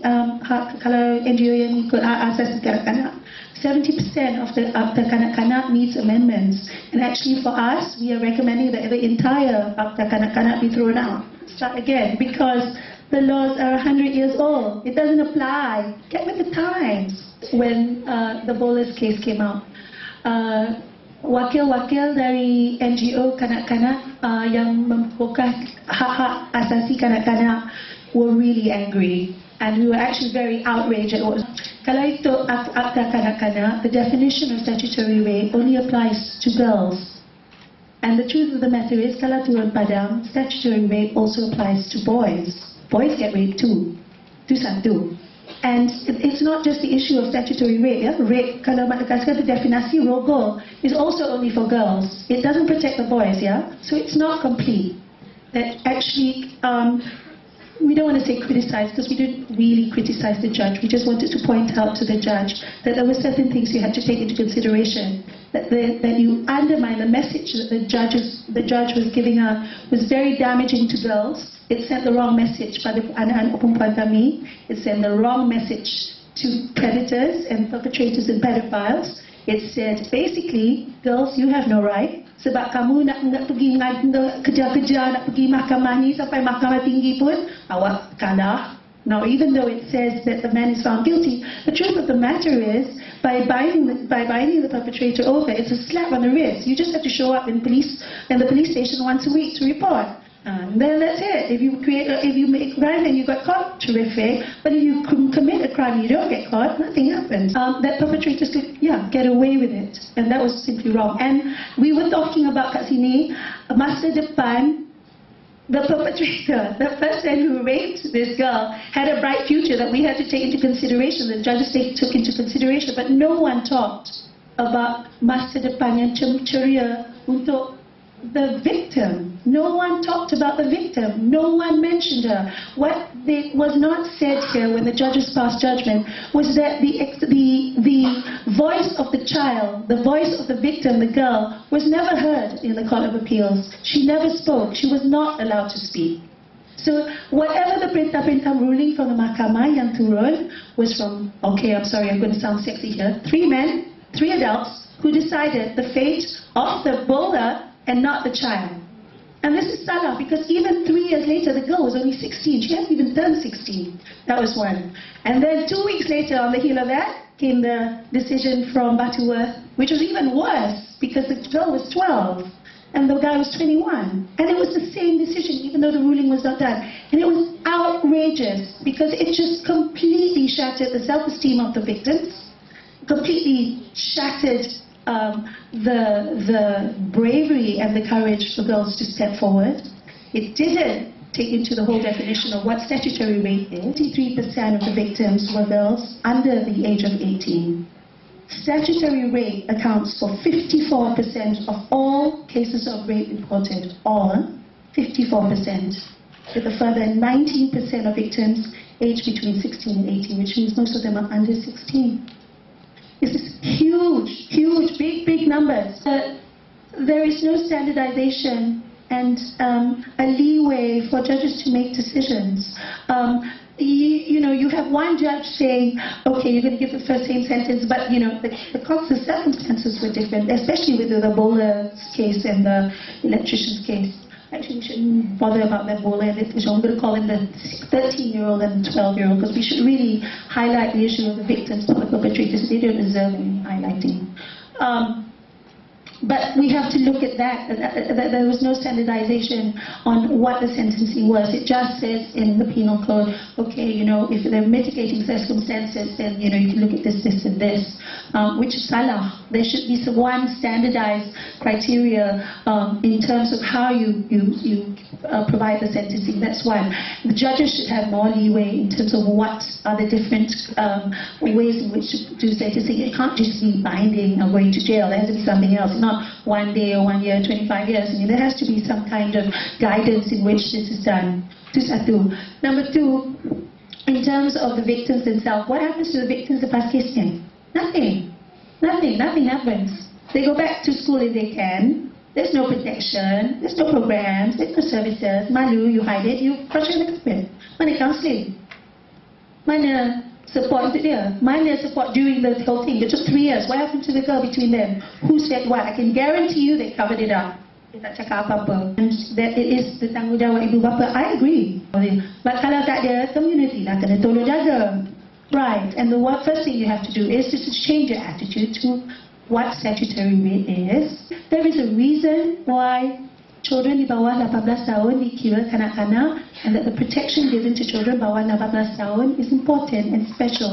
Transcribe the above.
kalau NGO yang ikut asas kanak-kanak, 70% of the kanak-kanak needs amendments. And actually for us, we are recommending that the entire kanak-kanak be thrown out. Start again, because the laws are 100 years old. It doesn't apply. Get with the times. When the Bolas case came out, wakil-wakil dari NGO kanak-kanak yang memfokus hak-hak asasi kanak-kanak were really angry, and we were actually very outraged at what. Kalau itu akta kanak-kanak, the definition of statutory rape only applies to girls. And the truth of the matter is, kalau turun padang, statutory rape also applies to boys. Boys get raped too. Itu satu. And it's not just the issue of statutory rape. Yeah? Rape, kalau the definasi rogol is also only for girls. It doesn't protect the boys, yeah? So it's not complete. That actually, we don't want to say criticize, because we didn't really criticize the judge. We just wanted to point out to the judge that there were certain things you had to take into consideration. That you undermine the message that the judge was giving out was very damaging to girls. It sent the wrong message pada anak-anak perempuan kami. It sent the wrong message to predators and perpetrators and pedophiles. It said, basically, girls, you have no right. Sebab kamu nak pergi kejar-kejar, nak pergi mahkamah ni sampai mahkamah tinggi pun, awak kalah. Now, even though it says that the man is found guilty, the truth of the matter is, by binding the perpetrator over, it's a slap on the wrist. You just have to show up in the police station once a week to report. And then that's it. If you make a crime and you got caught, terrific. But if you commit a crime and you don't get caught, nothing happens. That perpetrators could, get away with it. And that was simply wrong. And we were talking about kat sini, masa depan, the perpetrator, the person who raped this girl, had a bright future that we had to take into consideration, the judges took into consideration, but no one talked about masa depan yang ceria untuk the victim. No one talked about the victim. No one mentioned her. What was not said here when the judges passed judgment was that the voice of the child, the voice of the victim, the girl, was never heard in the Court of Appeals. She never spoke. She was not allowed to speak. So whatever the perintah-perintah ruling from the mahkamah yang turun was from, okay, I'm sorry, I'm going to sound sexy here, 3 men, 3 adults who decided the fate of the bowler and not the child. And this is salah, because even 3 years later, the girl was only 16. She hadn't even turned 16. That was one. And then 2 weeks later, on the heel of that, came the decision from Butterworth, which was even worse, because the girl was 12, and the guy was 21. And it was the same decision, even though the ruling was not done. And it was outrageous, because it just completely shattered the self-esteem of the victims, completely shattered the bravery and the courage for girls to step forward. It didn't take into the whole definition of what statutory rape is. 53% of the victims were girls under the age of 18. Statutory rape accounts for 54% of all cases of rape reported. All 54%. With a further 19% of victims aged between 16 and 18, which means most of them are under 16. This is huge, big numbers. There is no standardization and a leeway for judges to make decisions. You have one judge saying, okay, you're going to give the first same sentence, but the circumstances were different, especially with the bowler case and the electrician's case. Actually, we shouldn't bother about that bowler. I'm going to call him the 13-year-old and 12-year-old, because we should really highlight the issue of the victims, not the perpetrators. They don't deserve any highlighting. But we have to look at that. There was no standardization on what the sentencing was. It just says in the penal code, okay, if there are mitigating circumstances, then you can look at this, this, and this, which is salah. There should be one standardized criteria in terms of how you provide the sentencing. That's one. The judges should have more leeway in terms of what are the different ways in which to do sentencing. It can't just be binding or going to jail. There has to be something else. Not 1 day or 1 year, 25 years. There has to be some kind of guidance in which this is done. Itu satu. Number 2, in terms of the victims themselves, what happens to the victims lepas kesnya? Nothing. Nothing happens. They go back to school if they can. There's no protection. There's no programs. There's no services. Malu, you hide it. You crush it like a spit. Mana counseling? Mana support untuk dia? Mana support during the whole thing? It took 3 years. What happened to the girl between them? Who said what? I can guarantee you they covered it up. Dia tak cakap apa-apa. And that it is the tanggungjawab ibu bapa. I agree. But kalau tak ada, community lah kena tolong jaga. Right. And the first thing you have to do is just to change your attitude to what statutory rape is. There is a reason why children di bawah 18 tahun dikira kanak-kanak, and that the protection given to children bawah 18 tahun is important and special.